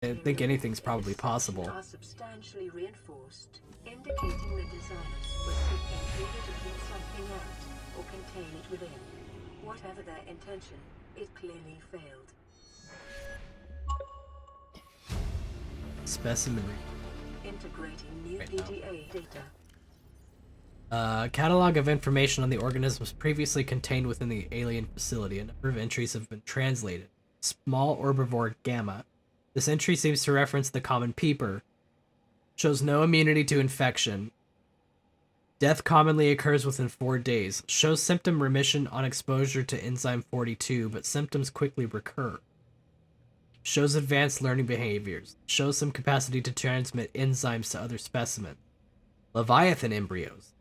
I think anything's probably Sections possible. are substantially reinforced, indicating the designers were seeking either to keep something out or contain it within. Whatever their intention, it clearly failed. Specimen Integrating new right now. PDA data. Catalog of information on the organisms previously contained within the alien facility. A number of entries have been translated. Small herbivore gamma. This entry seems to reference the common peeper. Shows no immunity to infection. Death commonly occurs within 4 days. Shows symptom remission on exposure to enzyme 42, but symptoms quickly recur. Shows advanced learning behaviors. Shows some capacity to transmit enzymes to other specimens. Leviathan embryos.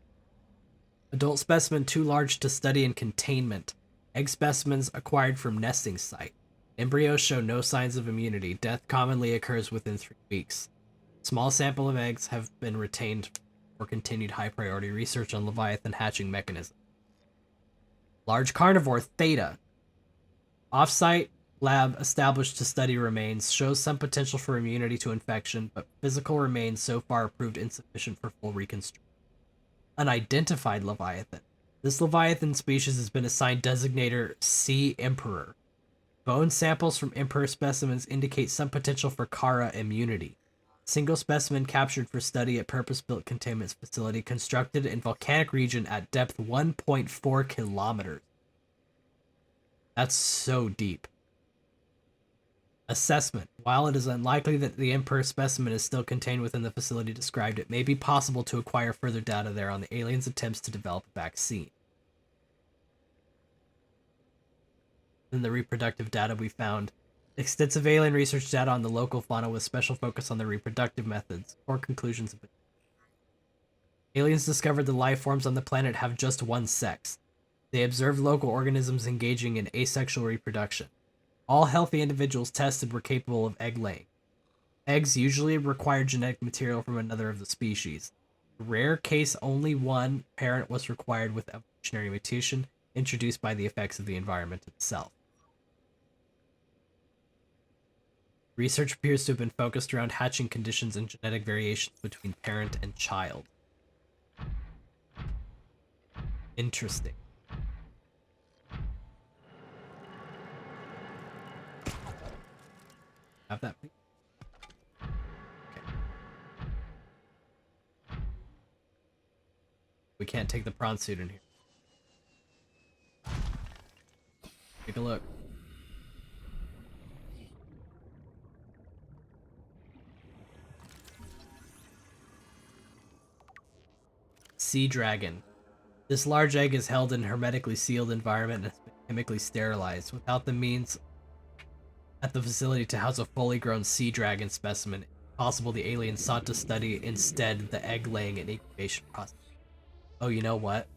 Adult specimen too large to study in containment. Egg specimens acquired from nesting site. Embryos show no signs of immunity. Death commonly occurs within 3 weeks. Small sample of eggs have been retained for continued high priority research on Leviathan hatching mechanism. Large carnivore Theta. Offsite lab established to study remains shows some potential for immunity to infection, but physical remains so far proved insufficient for full reconstruction. Unidentified Leviathan. This Leviathan species has been assigned designator Sea Emperor. Bone samples from Emperor specimens indicate some potential for Kara immunity. Single specimen captured for study at purpose-built containment facility constructed in volcanic region at depth 1.4 kilometers. That's so deep. Assessment. While it is unlikely that the Emperor specimen is still contained within the facility described, it may be possible to acquire further data there on the aliens' attempts to develop a vaccine. In the reproductive data, we found extensive alien research data on the local fauna with special focus on the reproductive methods. Core conclusions of it. Aliens discovered the life forms on the planet have just one sex. They observed local organisms engaging in asexual reproduction. All healthy individuals tested were capable of egg laying. Eggs usually require genetic material from another of the species. Rare case only one parent was required with evolutionary mutation introduced by the effects of the environment itself. Research appears to have been focused around hatching conditions and genetic variations between parent and child. Interesting. Have that, please? Okay. We can't take the prawn suit in here. Take a look. Sea dragon. This large egg is held in a hermetically sealed environment and has been chemically sterilized. Without the means at the facility to house a fully grown sea dragon specimen, it's possible the aliens sought to study instead the egg laying and incubation process. Oh, you know what?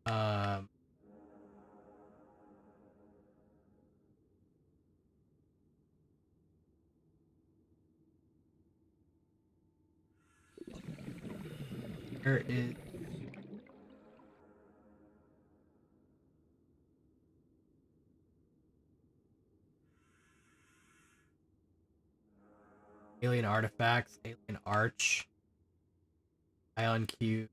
Um, there is alien artifacts, alien arch, ion cube.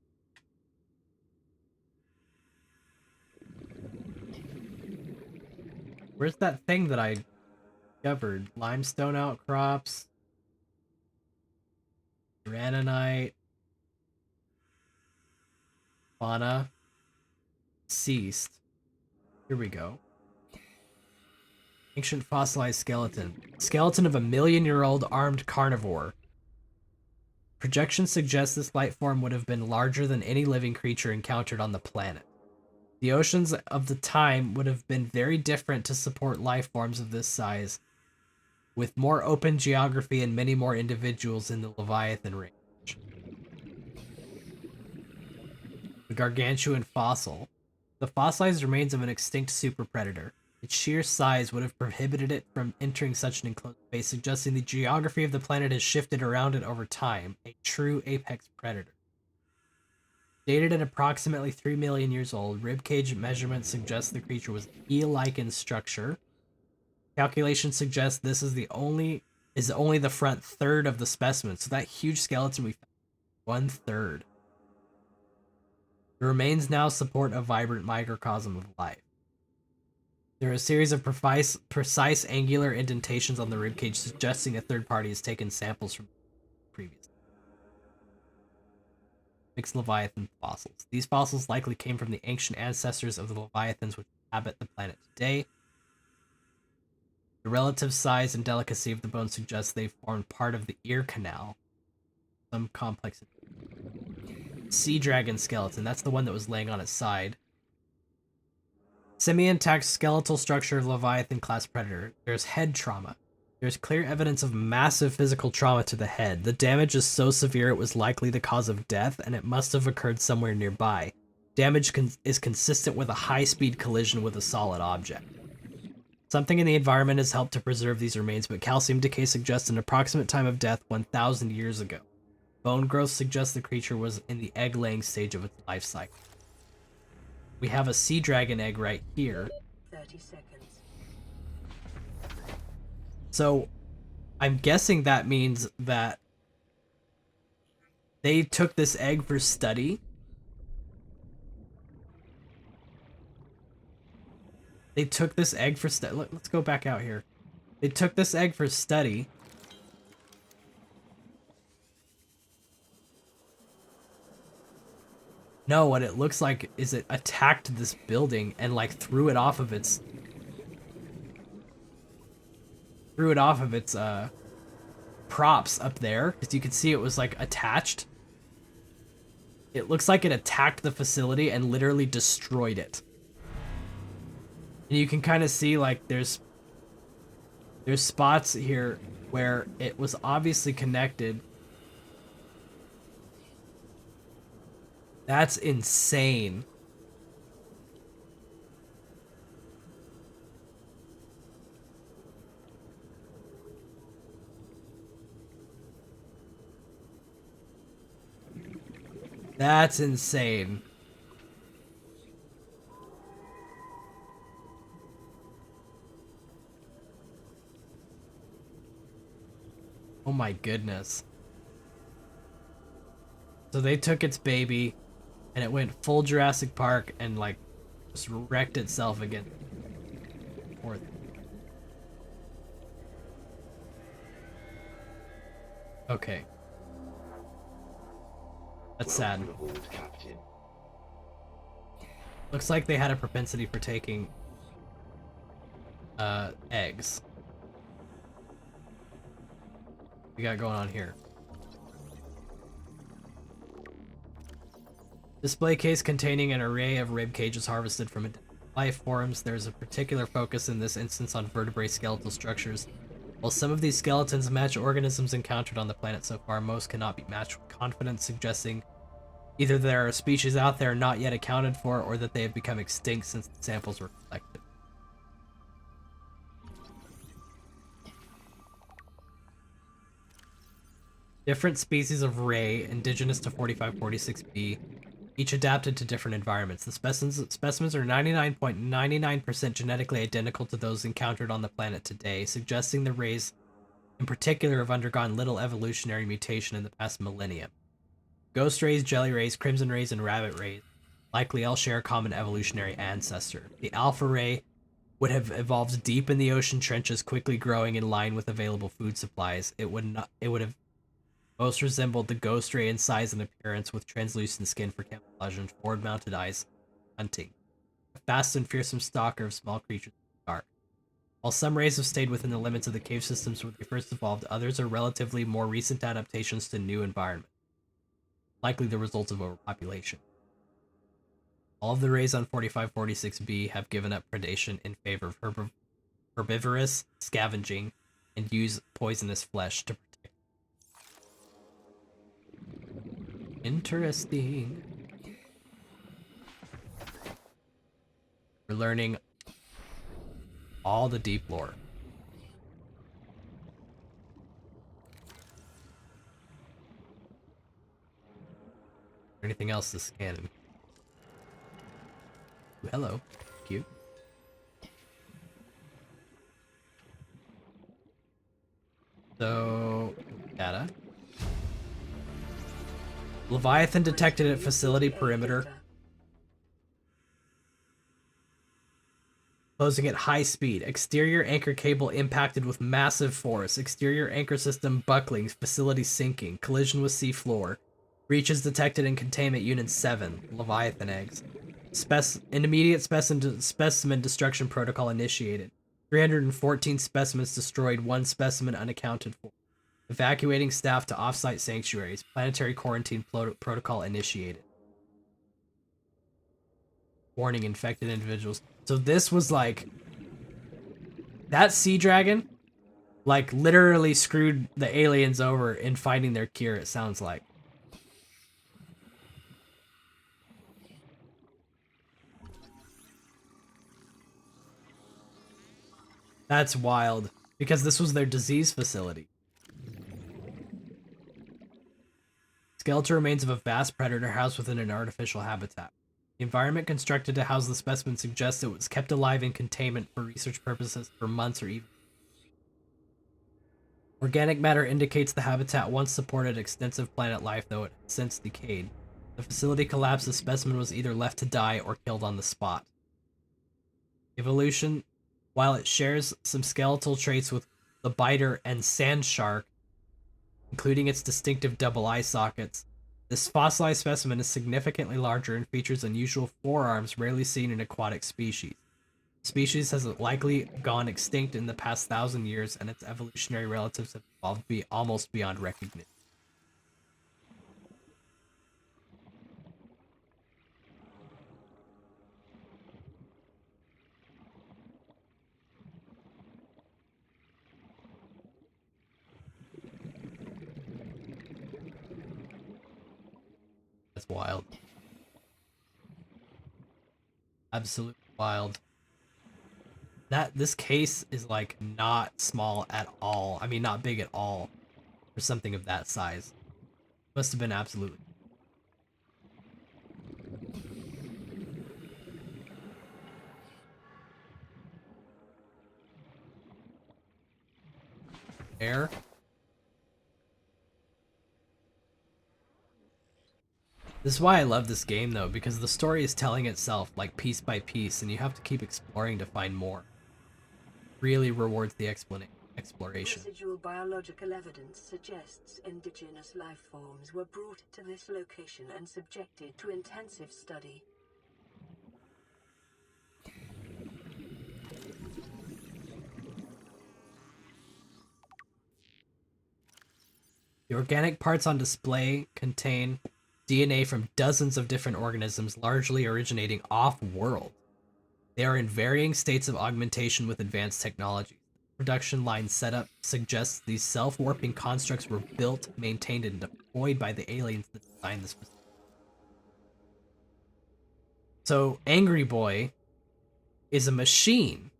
Where's that thing that I discovered? Limestone outcrops, granite, fauna, ceased. Here we go. Ancient fossilized skeleton. Skeleton of a million-year-old armed carnivore. Projections suggest this life form would have been larger than any living creature encountered on the planet. The oceans of the time would have been very different to support life forms of this size, with more open geography and many more individuals in the Leviathan range. The gargantuan fossil. The fossilized remains of an extinct super predator. Its sheer size would have prohibited it from entering such an enclosed space, suggesting the geography of the planet has shifted around it over time, a true apex predator. Dated at approximately 3 million years old, ribcage measurements suggest the creature was eel-like in structure. Calculations suggest this is only the front third of the specimen. So that huge skeleton we found, 1/3. The remains now support a vibrant microcosm of life. There are a series of precise angular indentations on the ribcage suggesting a third party has taken samples from previous mixed Leviathan fossils. These fossils likely came from the ancient ancestors of the Leviathans which inhabit the planet today. The relative size and delicacy of the bones suggests they formed part of the ear canal. Some complex sea dragon skeleton. That's the one that was laying on its side. Semi-intact skeletal structure of Leviathan class predator. There's head trauma. There's clear evidence of massive physical trauma to the head. The damage is so severe it was likely the cause of death, and it must have occurred somewhere nearby. Damage is consistent with a high-speed collision with a solid object. Something in the environment has helped to preserve these remains, but calcium decay suggests an approximate time of death 1,000 years ago. Bone growth suggests the creature was in the egg-laying stage of its life cycle. We have a sea dragon egg right here. 30 seconds. So, I'm guessing that means that they took this egg for study. They took this egg for study. Let's go back out here. They took this egg for study. No, what it looks like is it attacked this building and like threw it off of its props up there, because you could see it was like attached. It looks like it attacked the facility and literally destroyed it. And you can kind of see like there's spots here where it was obviously connected. That's insane. That's insane. Oh my goodness. So they took its baby and it went full Jurassic Park and like just wrecked itself again. Poor thing. Okay. That's sad. Looks like they had a propensity for taking eggs. What we got going on here? Display case containing an array of rib cages harvested from life forms. There's a particular focus in this instance on vertebrate skeletal structures. While some of these skeletons match organisms encountered on the planet so far, most cannot be matched with confidence, suggesting either there are species out there not yet accounted for, or that they have become extinct since the samples were collected. Different species of ray, indigenous to 4546b, each adapted to different environments. The specimens are 99.99% genetically identical to those encountered on the planet today, suggesting the rays in particular have undergone little evolutionary mutation in the past millennium. Ghost rays, jelly rays, crimson rays, and rabbit rays likely all share a common evolutionary ancestor. The alpha ray would have evolved deep in the ocean trenches, quickly growing in line with available food supplies. It would have most resembled the ghost ray in size and appearance, with translucent skin for camouflage and forward-mounted eyes hunting. A fast and fearsome stalker of small creatures in the dark. While some rays have stayed within the limits of the cave systems where they first evolved, others are relatively more recent adaptations to new environments, likely the result of overpopulation. All of the rays on 4546b have given up predation in favor of herbivorous scavenging and use poisonous flesh to protect. Interesting. We're learning all the deep lore. Anything else to scan? Ooh, hello. Cute. So, data. Leviathan detected at facility perimeter. Closing at high speed. Exterior anchor cable impacted with massive force. Exterior anchor system buckling. Facility sinking. Collision with sea floor. Breaches detected in containment unit 7. Leviathan eggs. Intermediate specimen destruction protocol initiated. 314 specimens destroyed. 1 specimen unaccounted for. Evacuating staff to offsite sanctuaries. Planetary quarantine protocol initiated. Warning infected individuals. So this was like... That sea dragon, like, literally screwed the aliens over in finding their cure, it sounds like. That's wild. Because this was their disease facility. Skeletal remains of a vast predator housed within an artificial habitat. The environment constructed to house the specimen suggests it was kept alive in containment for research purposes for months or even. Organic matter indicates the habitat once supported extensive planet life, though it has since decayed. The facility collapsed, the specimen was either left to die or killed on the spot. Evolution, while it shares some skeletal traits with the biter and sand shark, including its distinctive double eye sockets, this fossilized specimen is significantly larger and features unusual forearms rarely seen in aquatic species. The species has likely gone extinct in the past 1,000 years, and its evolutionary relatives have evolved almost beyond recognition. That's wild. Absolutely wild. This case is like not small at all. I mean, not big at all for something of that size. Must have been absolutely. Air. This is why I love this game though, because the story is telling itself like piece by piece, and you have to keep exploring to find more. Really rewards the exploration. Residual biological evidence suggests indigenous life forms were brought to this location and subjected to intensive study. The organic parts on display contain DNA from dozens of different organisms, largely originating off-world. They are in varying states of augmentation with advanced technology. The production line setup suggests these self-warping constructs were built, maintained, and deployed by the aliens that designed this facility. So, Angry Boy is a machine.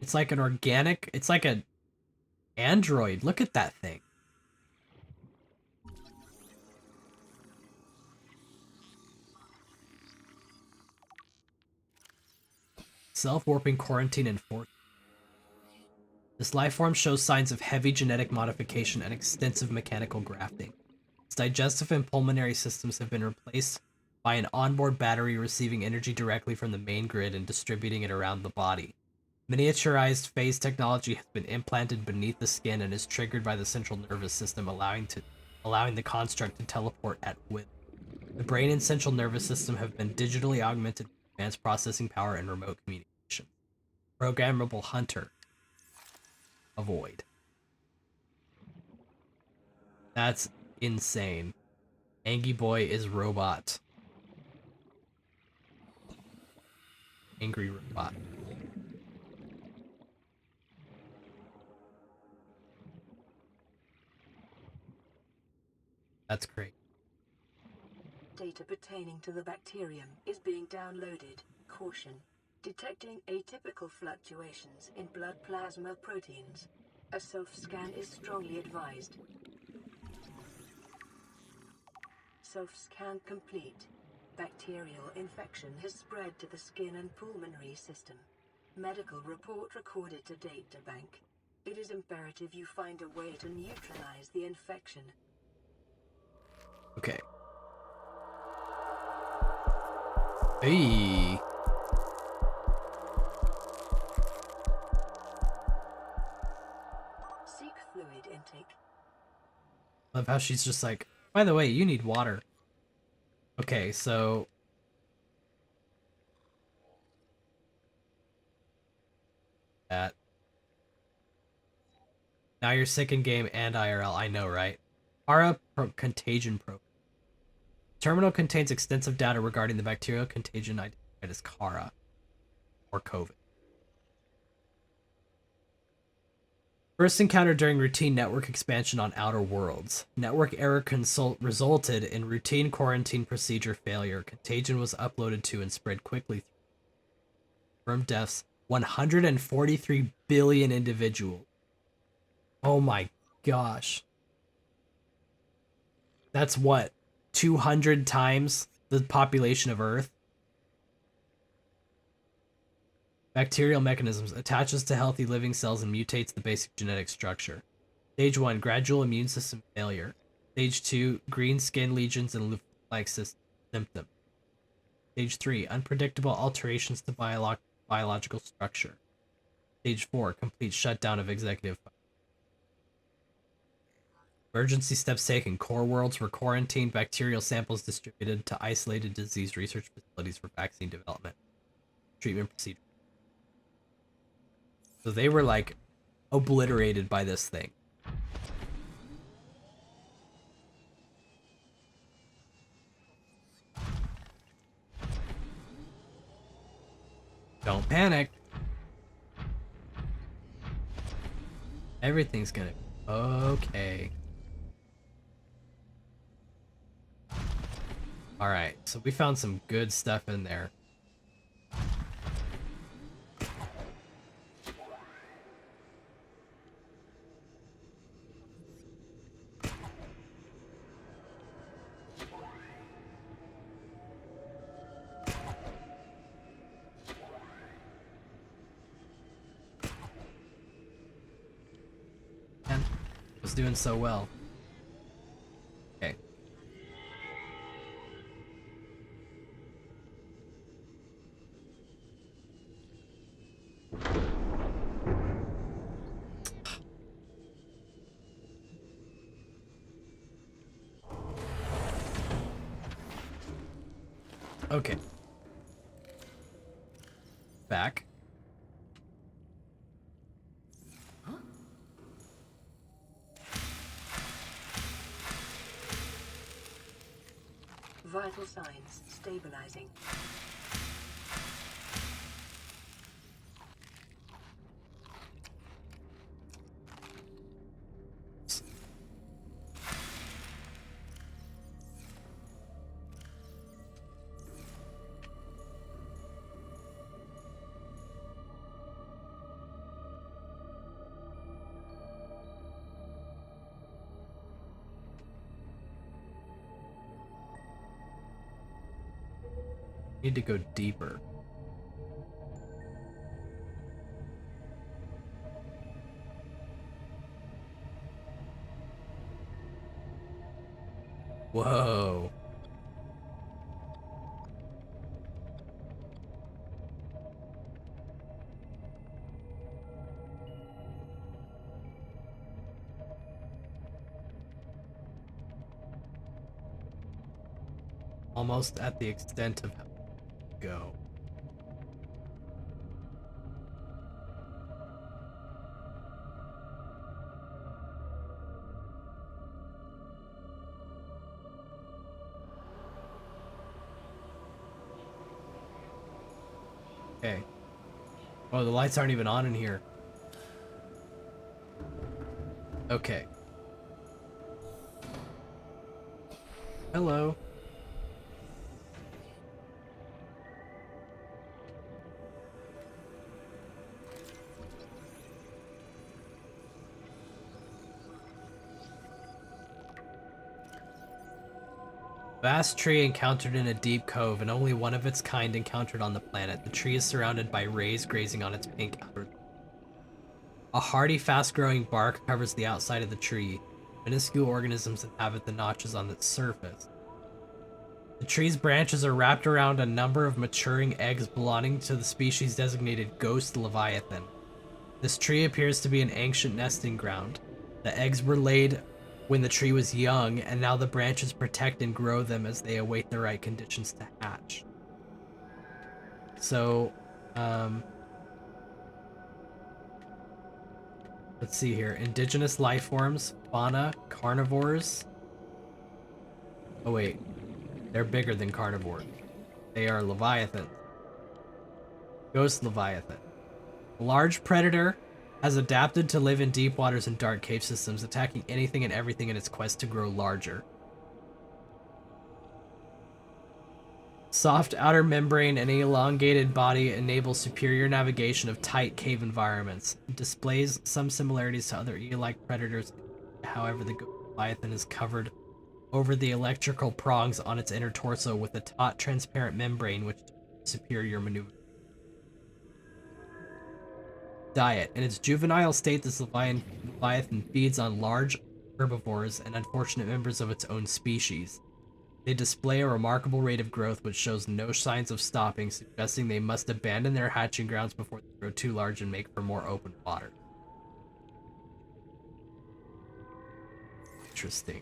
It's like an organic, it's like an android. Look at that thing. Self-warping quarantine enforcement. This life form shows signs of heavy genetic modification and extensive mechanical grafting. Its digestive and pulmonary systems have been replaced by an onboard battery receiving energy directly from the main grid and distributing it around the body. Miniaturized phase technology has been implanted beneath the skin and is triggered by the central nervous system, allowing the construct to teleport at will. The brain and central nervous system have been digitally augmented with advanced processing power and remote communication. Programmable hunter. Avoid. That's insane. Angry Boy is robot. Angry robot. That's great. Data pertaining to the bacterium is being downloaded. Caution. Detecting atypical fluctuations in blood plasma proteins. A self-scan is strongly advised. scan complete. Bacterial infection has spread to the skin and pulmonary system. Medical report recorded to databank. It is imperative you find a way to neutralize the infection. Okay. Hey. Seek fluid intake. Love how she's just like, by the way, you need water. Okay, so that. Now you're sick in game and IRL. I know, right? Contagion probe. Terminal contains extensive data regarding the bacterial contagion identified as Kara or COVID. First encountered during routine network expansion on Outer Worlds. Network error resulted in routine quarantine procedure failure. Contagion was uploaded to and spread quickly. From deaths, 143 billion individuals. Oh my gosh. That's what? 200 times the population of Earth? Bacterial mechanisms attaches to healthy living cells and mutates the basic genetic structure. Stage 1, gradual immune system failure. Stage 2, green skin lesions and lymph-like symptoms. Stage 3, unpredictable alterations to biological structure. Stage 4, complete shutdown of executive function. Emergency steps taken. Core worlds were quarantined, bacterial samples distributed to isolated disease research facilities for vaccine development. Treatment procedure. So they were like obliterated by this thing. Don't panic. Everything's gonna be okay. Alright, so we found some good stuff in there. Man, I was doing so well. Okay. Okay. Back. Vital signs stabilizing. Need to go deeper. Whoa. Almost at the extent of go. Okay. Oh, the lights aren't even on in here. Okay. Hello. Vast tree encountered in a deep cove and only one of its kind encountered on the planet. The tree is surrounded by rays grazing on its pink outer. A hardy, fast-growing bark covers the outside of the tree. Minuscule organisms inhabit the notches on its surface. The tree's branches are wrapped around a number of maturing eggs belonging to the species designated Ghost Leviathan. This tree appears to be an ancient nesting ground. The eggs were laid when the tree was young, and now the branches protect and grow them as they await the right conditions to hatch. So, let's see here. Indigenous life forms, fauna, carnivores. Oh wait, they're bigger than carnivores. They are Leviathan. Ghost Leviathan. A large predator has adapted to live in deep waters and dark cave systems, attacking anything and everything in its quest to grow larger. Soft outer membrane and elongated body enable superior navigation of tight cave environments. It displays some similarities to other eel-like predators. However, the Leviathan is covered over the electrical prongs on its inner torso with a taut, transparent membrane, which superior maneuver. Diet. In its juvenile state, this Leviathan feeds on large herbivores and unfortunate members of its own species. They display a remarkable rate of growth which shows no signs of stopping, suggesting they must abandon their hatching grounds before they grow too large and make for more open water. Interesting.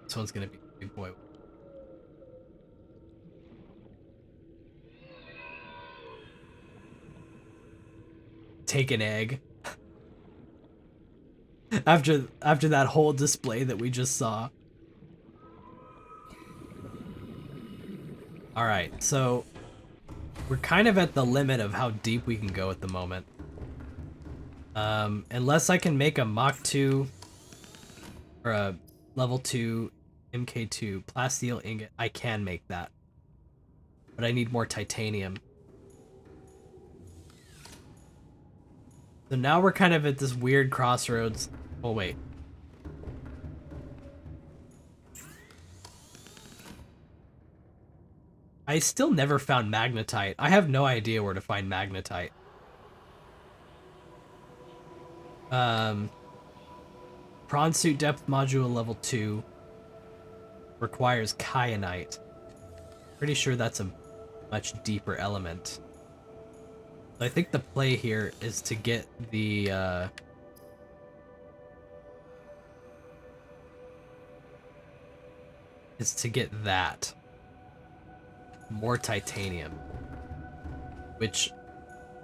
This one's gonna be a big boy. Take an egg. after that whole display that we just saw. All right, so we're kind of at the limit of how deep we can go at the moment. Unless I can make a Mach 2 or a level 2 MK2 plasteel ingot, I can make that. But I need more titanium. So now we're kind of at this weird crossroads. Oh, wait. I still never found magnetite. I have no idea where to find magnetite. Prawn suit depth module level 2 requires kyanite. Pretty sure that's a much deeper element. I think the play here is to get the that more titanium, which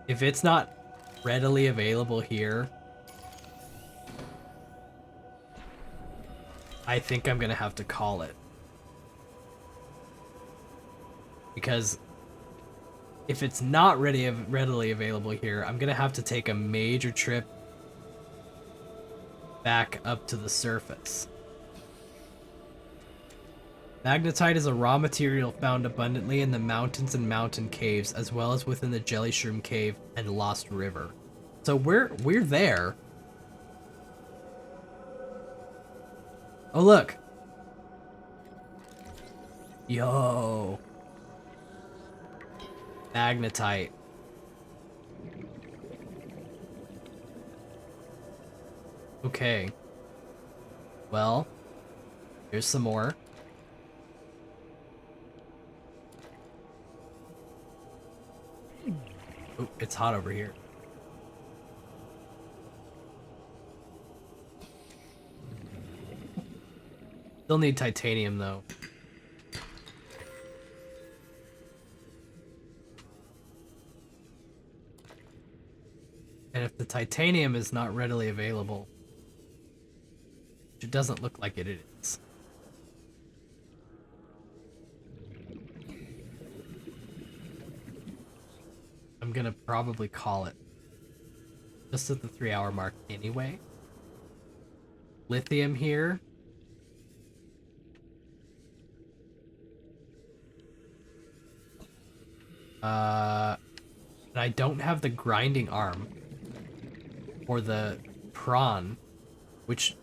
if it's not readily available here, I think I'm gonna have to call it, because if it's not readily available here, I'm gonna have to take a major trip back up to the surface. Magnetite is a raw material found abundantly in the mountains and mountain caves, as well as within the Jelly Shroom Cave and Lost River. So we're there. Oh look. Yo. Magnetite. Okay. Well, here's some more. Oh, it's hot over here. Still need titanium though. And if the titanium is not readily available, which it doesn't look like it is, I'm gonna probably call it just at the 3-hour mark anyway. Lithium here. And I don't have the grinding arm or the prawn which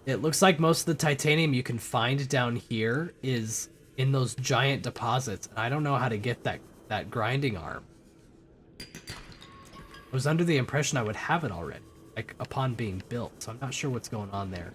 it looks like most of the titanium you can find down here is in those giant deposits. And I don't know how to get that grinding arm. I was under the impression I would have it already, like upon being built, so I'm not sure what's going on there.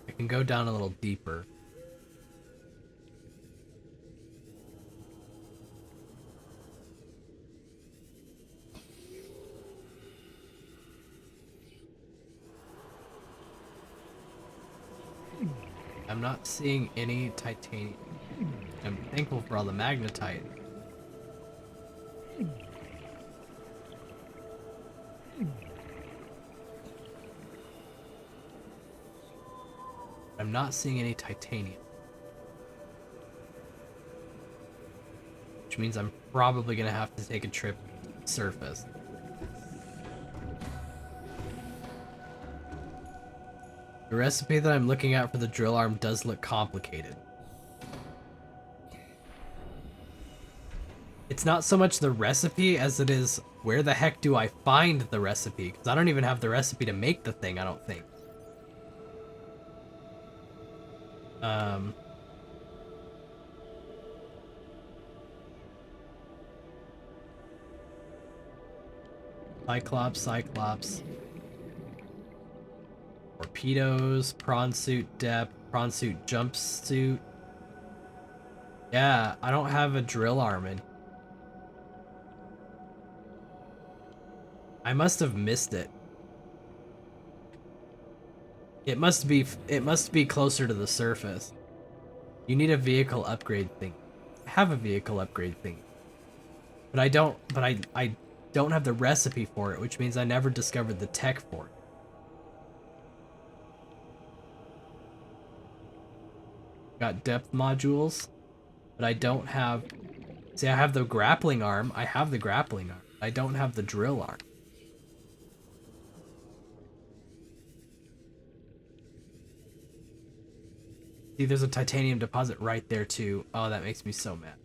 I can go down a little deeper. I'm not seeing any titanium. I'm thankful for all the magnetite. I'm not seeing any titanium. Which means I'm probably gonna have to take a trip to the surface. The recipe that I'm looking at for the drill arm does look complicated. It's not so much the recipe as it is where the heck do I find the recipe? Because I don't even have the recipe to make the thing, I don't think. Cyclops. Torpedoes, prawn suit depth, prawn suit jumpsuit. Yeah, I don't have a drill arm in. I must have missed it. It must be closer to the surface. You need a vehicle upgrade thing. I have a vehicle upgrade thing. But I don't have the recipe for it, which means I never discovered the tech for it. Got depth modules, but I don't have... See, I have the grappling arm. I have the grappling arm. I don't have the drill arm. See, there's a titanium deposit right there, too. Oh, that makes me so mad.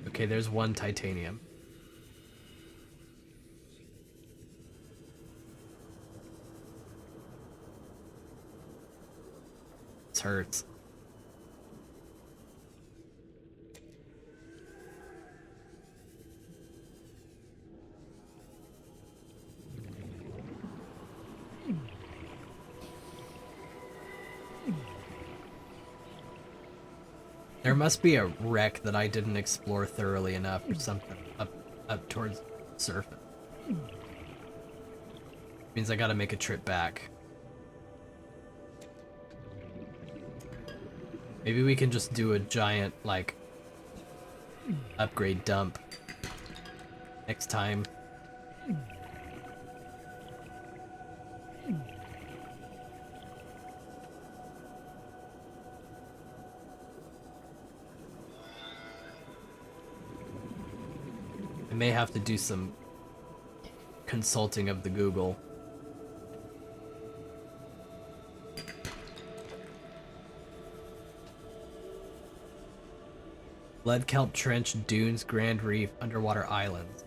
Okay, there's one titanium. This hurts. There must be a wreck that I didn't explore thoroughly enough or something up towards the surface. Means I gotta make a trip back. Maybe we can just do a giant, like, upgrade dump next time. I may have to do some consulting of the Google. Lead Kelp Trench, Dunes, Grand Reef, Underwater Islands.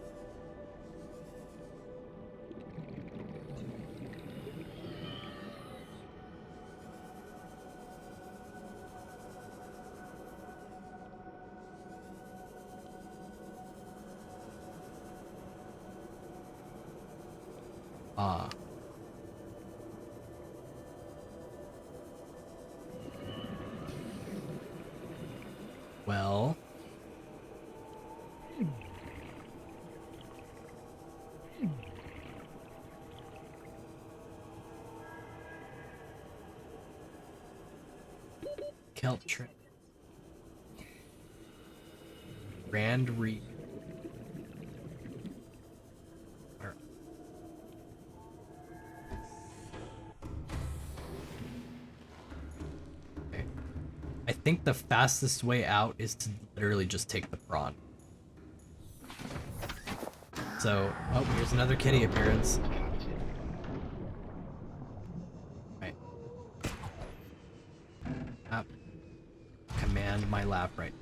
Ah. Well. Kelp Trench. Grand Reef. I think the fastest way out is to literally just take the prawn. So, oh, here's another kitty appearance. Right. Command my lap right.